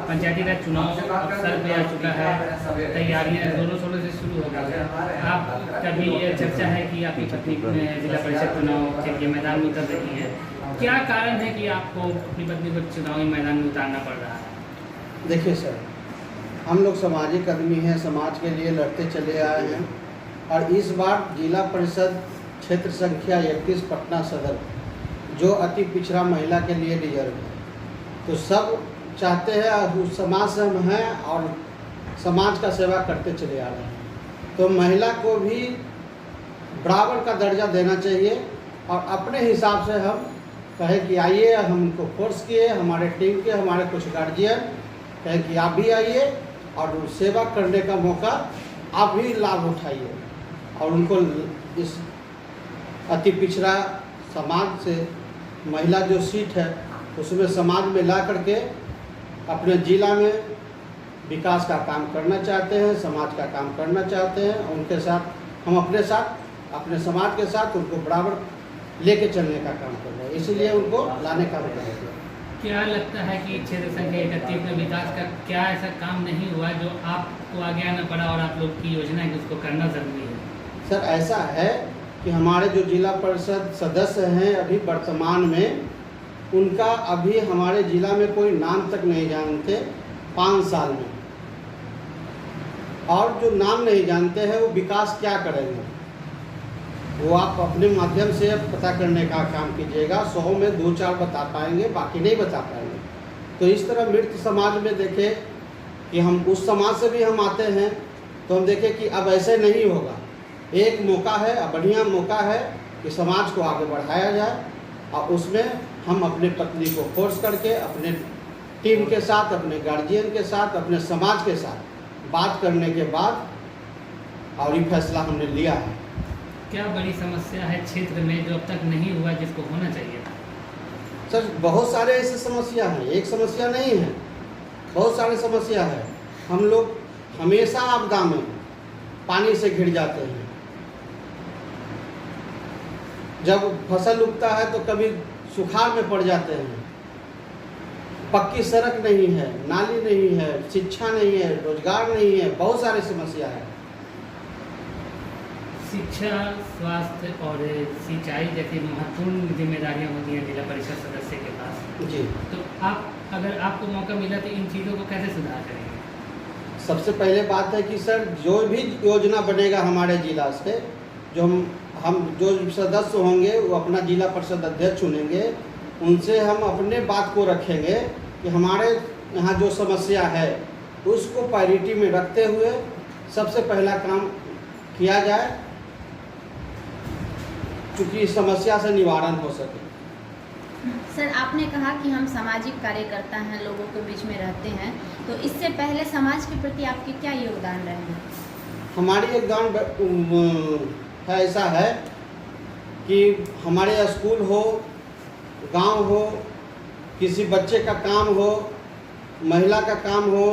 पंचायती राज चुनाव अवसर पे आ चुका है, तैयारियां जोरों शोरों से शुरू हो गई है। आप कभी ये चर्चा है कि आपकी पत्नी जिला परिषद चुनाव के मैदान में उतर रही है, क्या कारण है कि आपको अपनी पत्नी को चुनावी मैदान में उतारना पड़ रहा है? देखिए सर, हम लोग सामाजिक आदमी हैं, समाज के लिए लड़ते चले आए हैं और इस बार जिला परिषद क्षेत्र संख्या 31 पटना सदर जो अति पिछड़ा महिला के लिए रिजर्व है, तो सब चाहते हैं उस समाज से हम हैं और समाज का सेवा करते चले आ रहे हैं, तो महिला को भी बराबर का दर्जा देना चाहिए। और अपने हिसाब से हम कहें कि आइए, हम उनको फोर्स किए, हमारे टीम के हमारे कुछ गार्जियन कहें कि आप भी आइए और सेवा करने का मौका आप भी लाभ उठाइए और उनको इस अति पिछड़ा समाज से महिला जो सीट है उसमें समाज में ला करके अपने जिला में विकास का काम करना चाहते हैं, समाज का काम करना चाहते हैं। उनके साथ हम अपने साथ अपने समाज के साथ उनको बराबर लेके चलने का काम कर रहे हैं, इसीलिए उनको लाने का विचार है। क्या लगता है कि क्षेत्र संख्या 31 में विकास का क्या ऐसा काम नहीं हुआ जो आपको आगे आना पड़ा और आप लोग की योजना है कि उसको करना ज़रूरी है? सर ऐसा है कि हमारे जो जिला परिषद सदस्य हैं अभी वर्तमान में, उनका अभी हमारे जिला में कोई नाम तक नहीं जानते 5 साल में, और जो नाम नहीं जानते हैं वो विकास क्या करेंगे वो आप अपने माध्यम से पता करने का काम कीजिएगा। 100 में 2-4 बता पाएंगे, बाकी नहीं बता पाएंगे। तो इस तरह मृत समाज में देखें कि हम उस समाज से भी हम आते हैं, तो हम देखें कि अब ऐसे नहीं होगा। एक मौका है, बढ़िया मौका है कि समाज को आगे बढ़ाया जाए और उसमें हम अपने पत्नी को फोर्स करके अपने टीम के साथ, अपने गार्जियन के साथ, अपने समाज के साथ बात करने के बाद और ये फैसला हमने लिया है। क्या बड़ी समस्या है क्षेत्र में जो अब तक नहीं हुआ जिसको होना चाहिए था? सर बहुत सारे ऐसे समस्या हैं, एक समस्या नहीं है, बहुत सारी समस्या है। हम लोग हमेशा आपदा में पानी से घिर जाते हैं। जब फसल उगता है तो कभी सुखाड़ में पड़ जाते हैं। पक्की सड़क नहीं है, नाली नहीं है, शिक्षा नहीं है, रोजगार नहीं है, बहुत सारी समस्या है। शिक्षा, स्वास्थ्य और सिंचाई जैसी महत्वपूर्ण जिम्मेदारियां होती हैं जिला परिषद सदस्य के पास जी। तो आप अगर आपको मौका मिला तो इन चीज़ों को कैसे सुधार करेंगे? सबसे पहले बात है कि सर जो भी योजना बनेगा हमारे जिला से, जो हम जो सदस्य होंगे वो अपना जिला परिषद अध्यक्ष चुनेंगे, उनसे हम अपने बात को रखेंगे कि हमारे यहाँ जो समस्या है उसको प्रायोरिटी में रखते हुए सबसे पहला काम किया जाए, क्योंकि इस समस्या से निवारण हो सके। सर आपने कहा कि हम सामाजिक कार्यकर्ता हैं, लोगों के बीच में रहते हैं, तो इससे पहले समाज के प्रति आपके क्या योगदान रहे हैं? हमारी योगदान ऐसा है कि हमारे स्कूल हो, गांव हो, किसी बच्चे का काम हो, महिला का काम हो,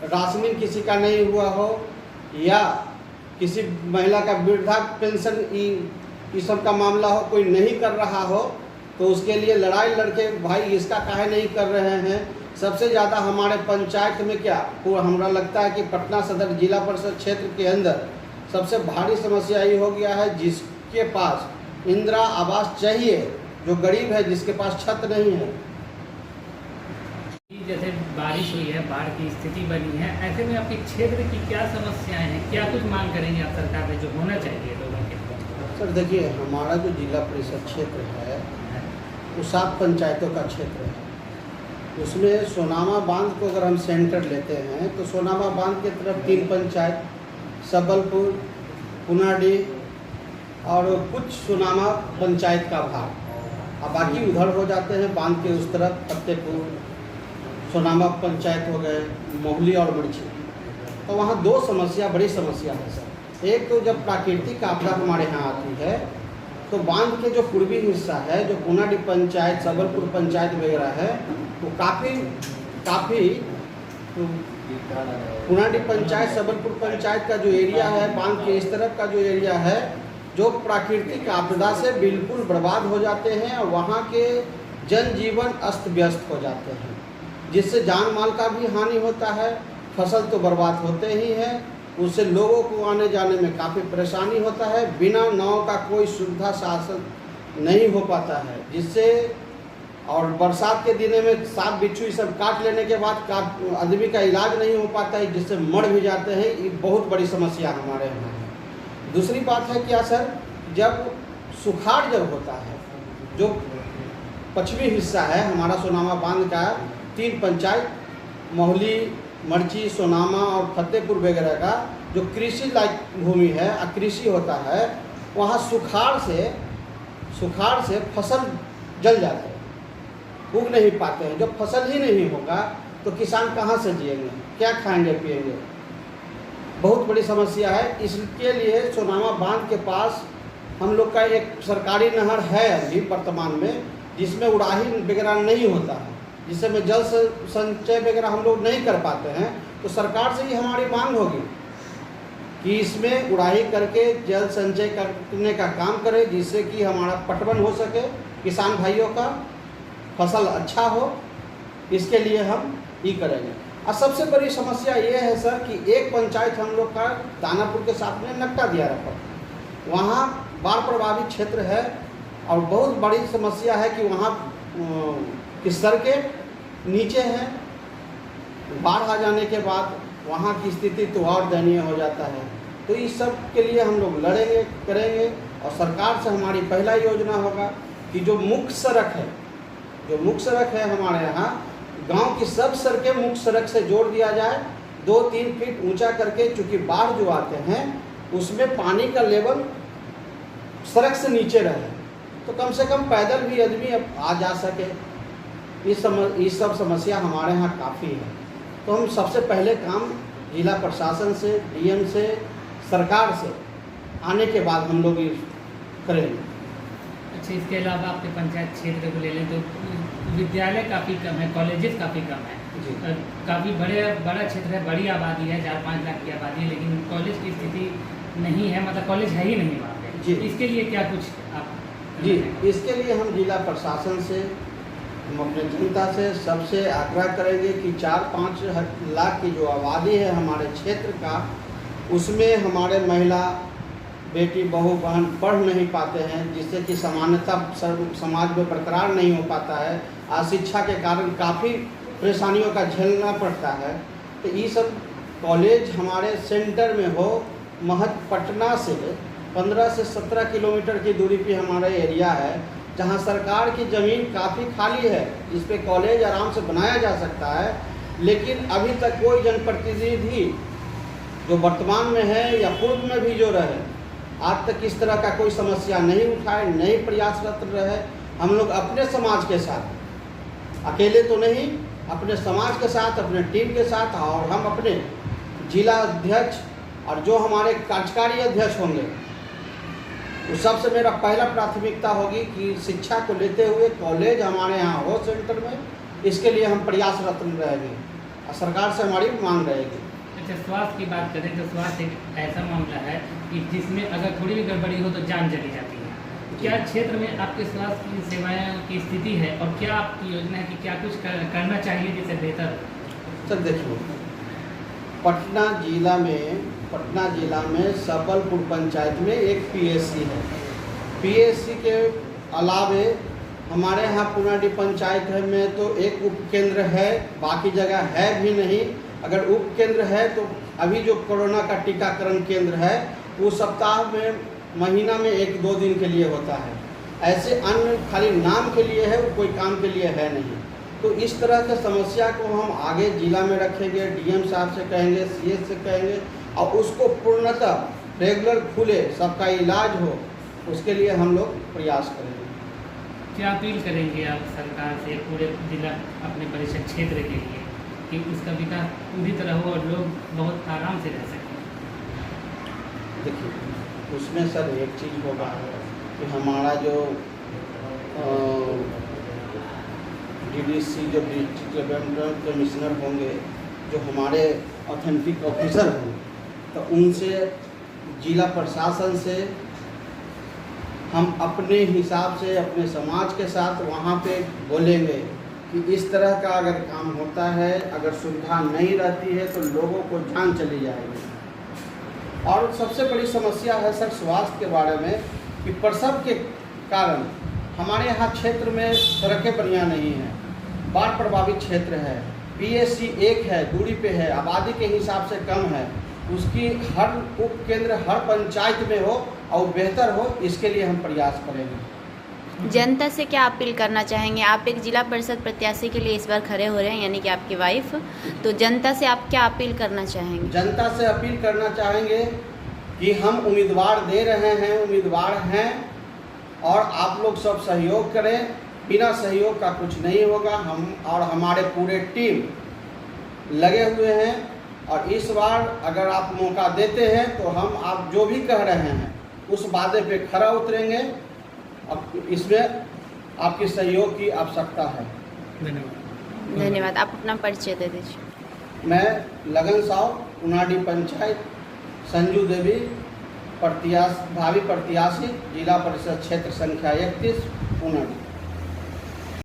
राशनिंग किसी का नहीं हुआ हो या किसी महिला का वृद्धा पेंशन ये सब का मामला हो, कोई नहीं कर रहा हो, तो उसके लिए लड़ाई लड़के भाई इसका काहे नहीं कर रहे हैं। सबसे ज़्यादा हमारे पंचायत में क्या हमरा लगता है कि पटना सदर जिला परिषद क्षेत्र के अंदर सबसे भारी समस्या ये हो गया है, जिसके पास इंदिरा आवास चाहिए, जो गरीब है, जिसके पास छत नहीं है। जैसे बारिश हुई है, बाढ़ की स्थिति बनी है, ऐसे में आपके क्षेत्र की क्या समस्याएं हैं, क्या कुछ मांग करेंगे आप सरकार से जो होना चाहिए लोगों के? सर देखिए, हमारा जो जिला परिषद क्षेत्र है वो 7 पंचायतों का क्षेत्र है। उसमें सोनामा बांध को अगर हम सेंटर लेते हैं तो सोनामा बांध की तरफ 3 पंचायत, सबलपुर, पुनाडी और कुछ सोनामा पंचायत का भाग, अब बाकी उधर हो जाते हैं बांध के उस तरफ फतेहपुर, सोनामा पंचायत हो गए, मोहली और मिर्ची। तो वहाँ 2 समस्या, बड़ी समस्या है सर। एक तो जब प्राकृतिक आपदा हमारे यहाँ आती है तो बांध के जो पूर्वी हिस्सा है, जो पुनाडी पंचायत, सबलपुर पंचायत वगैरह है, वो काफ़ी पुनाडी पंचायत, सबलपुर पंचायत का जो एरिया है, बांध के इस तरफ का जो एरिया है, जो प्राकृतिक आपदा से बिल्कुल बर्बाद हो जाते हैं और वहाँ के जनजीवन अस्त व्यस्त हो जाते हैं। जिससे जान माल का भी हानि होता है, फसल तो बर्बाद होते ही है, उससे लोगों को आने जाने में काफ़ी परेशानी होता है, बिना नाव का कोई सुविधा शासन नहीं हो पाता है, जिससे और बरसात के दिनों में सांप बिच्छू सब काट लेने के बाद आदमी का इलाज नहीं हो पाता है, जिससे मर भी जाते हैं। ये बहुत बड़ी समस्या हमारे यहाँ है। दूसरी बात है क्या सर, जब सुखाड़ जब होता है, जो पश्चिमी हिस्सा है हमारा सोनामा बांध का 3 पंचायत मोहली, मर्ची, सोनामा और फतेहपुर वगैरह का जो कृषि लायक भूमि है, कृषि होता है, वहाँ सुखाड़ से फसल जल जाते हैं, उग नहीं पाते हैं। जब फसल ही नहीं होगा तो किसान कहाँ से जिएंगे, क्या खाएंगे पिएंगे, बहुत बड़ी समस्या है। इसके लिए सोनामा बांध के पास हम लोग का एक सरकारी नहर है अभी वर्तमान में, जिसमें उड़ाही वगैरह नहीं होता है, जिससे में जल संचय वगैरह हम लोग नहीं कर पाते हैं। तो सरकार से ही हमारी मांग होगी कि इसमें उड़ाही करके जल संचय करने का काम करें, जिससे कि हमारा पटवन हो सके, किसान भाइयों का फसल अच्छा हो। इसके लिए हम ही करेंगे। और सबसे बड़ी समस्या ये है सर कि एक पंचायत हम लोग का दानापुर के साथ में नकटा दिया रखा, वहाँ बाढ़ प्रभावित क्षेत्र है और बहुत बड़ी समस्या है कि वहाँ की सड़कें नीचे हैं, बाढ़ आ जाने के बाद वहाँ की स्थिति तो और दयनीय हो जाता है। तो इस सब के लिए हम लोग लड़ेंगे, करेंगे। और सरकार से हमारी पहला योजना होगा कि जो मुख्य सड़क है हमारे यहाँ, गांव की सब सड़कें मुख्य सड़क से जोड़ दिया जाए, 2-3 फीट ऊंचा करके, चूँकि बाढ़ जो आते हैं उसमें पानी का लेवल सड़क से नीचे रहे, तो कम से कम पैदल भी आदमी अब आ जा सके। ये सब समस्या हमारे यहाँ काफ़ी है। तो हम सबसे पहले काम जिला प्रशासन से, डीएम से, सरकार से आने के बाद हम लोग ये करेंगे। अच्छा, इसके अलावा आपके पंचायत क्षेत्र को ले लें तो विद्यालय काफ़ी कम है, कॉलेजेस काफ़ी कम है, काफ़ी बड़ा क्षेत्र है, बड़ी आबादी है, 4-5 लाख की आबादी है, लेकिन कॉलेज की स्थिति नहीं है, मतलब कॉलेज है ही नहीं वहाँ पे। इसके लिए क्या कुछ आप जी, इसके लिए हम जिला प्रशासन से, हम अपने जनता से सबसे आग्रह करेंगे कि 4-5 लाख की जो आबादी है हमारे क्षेत्र का, उसमें हमारे महिला, बेटी, बहू, बहन पढ़ नहीं पाते हैं, जिससे कि समानता समाज में बरकरार नहीं हो पाता है। अशिक्षा के कारण काफ़ी परेशानियों का झेलना पड़ता है। तो ये सब कॉलेज हमारे सेंटर में हो, पटना से 15 से 17 किलोमीटर की दूरी पे हमारा एरिया है, जहां सरकार की ज़मीन काफ़ी खाली है, जिस पे कॉलेज आराम से बनाया जा सकता है। लेकिन अभी तक कोई जनप्रतिनिधि जो वर्तमान में है या पूर्व में भी जो रहे, आज तक इस तरह का कोई समस्या नहीं उठाए, नहीं प्रयासरत रहे। हम लोग अपने समाज के साथ, अकेले तो नहीं, अपने समाज के साथ, अपने टीम के साथ, और हम अपने जिला अध्यक्ष और जो हमारे कार्यकारी अध्यक्ष होंगे, उस सबसे मेरा पहला प्राथमिकता होगी कि शिक्षा को लेते हुए कॉलेज हमारे यहाँ हो सेंटर में। इसके लिए हम प्रयासरत रहेंगे और सरकार से हमारी मांग रहेगी। अच्छा, स्वास्थ्य की बात करें तो स्वास्थ्य एक ऐसा मामला है कि जिसमें अगर थोड़ी भी गड़बड़ी हो तो जान चली जाती है। क्या क्षेत्र में आपके स्वास्थ्य की सेवाएं की स्थिति है और क्या आपकी योजना है कि क्या कुछ करना चाहिए जिससे बेहतर हो? सर देखिए, पटना जिला में सबलपुर पंचायत में एक पीएससी है। पीएससी के अलावे हमारे यहाँ पुनाडी पंचायत है में तो एक उपकेंद्र है, बाकी जगह है भी नहीं। अगर उपकेंद्र है तो अभी जो कोरोना का टीकाकरण केंद्र है वो सप्ताह में, महीना में 1-2 दिन के लिए होता है। ऐसे अन्य खाली नाम के लिए है, वो कोई काम के लिए है नहीं। तो इस तरह के समस्या को हम आगे जिला में रखेंगे, डीएम साहब से कहेंगे, सीएस से कहेंगे, और उसको पूर्णतः रेगुलर खुले, सबका इलाज हो, उसके लिए हम लोग प्रयास करेंगे। क्या अपील करेंगे आप सरकार से पूरे जिला अपने परिषद क्षेत्र के लिए कि उसका विकास पूरी तरह हो और लोग बहुत आराम से रह सकें? देखिए, उसमें सर एक चीज़ होगा कि हमारा जो डीडीसी, जो डिस्ट्रिक्ट डेवलपमेंट कमिश्नर होंगे, जो हमारे ऑथेंटिक ऑफिसर होंगे, तो उनसे, जिला प्रशासन से हम अपने हिसाब से अपने समाज के साथ वहाँ पे बोलेंगे कि इस तरह का अगर काम होता है, अगर सुविधा नहीं रहती है तो लोगों को जान चली जाएगी। और सबसे बड़ी समस्या है सर स्वास्थ्य के बारे में कि प्रसव के कारण हमारे यहाँ क्षेत्र में सड़कें बढ़िया नहीं हैं, बाढ़ प्रभावित क्षेत्र है, PSC 1 है, दूरी पे है, आबादी के हिसाब से कम है, उसकी हर उप केंद्र हर पंचायत में हो और बेहतर हो, इसके लिए हम प्रयास करेंगे। जनता से क्या अपील करना चाहेंगे? आप एक जिला परिषद प्रत्याशी के लिए इस बार खड़े हो रहे हैं, यानी कि आपकी वाइफ, तो जनता से आप क्या अपील करना चाहेंगे? जनता से अपील करना चाहेंगे कि हम उम्मीदवार दे रहे हैं, उम्मीदवार हैं और आप लोग सब सहयोग करें। बिना सहयोग का कुछ नहीं होगा। हम और हमारे पूरे टीम लगे हुए हैं और इस बार अगर आप मौका देते हैं तो हम आप जो भी कह रहे हैं उस वादे पे खरा उतरेंगे। अब इसमें आपके सहयोग की आवश्यकता है। धन्यवाद। धन्यवाद। आप अपना परिचय दे दीजिए। मैं लगन साव, उनाडी पंचायत, संजू देवी, भावी प्रत्याशी, जिला परिषद क्षेत्र संख्या 31, उनाडी।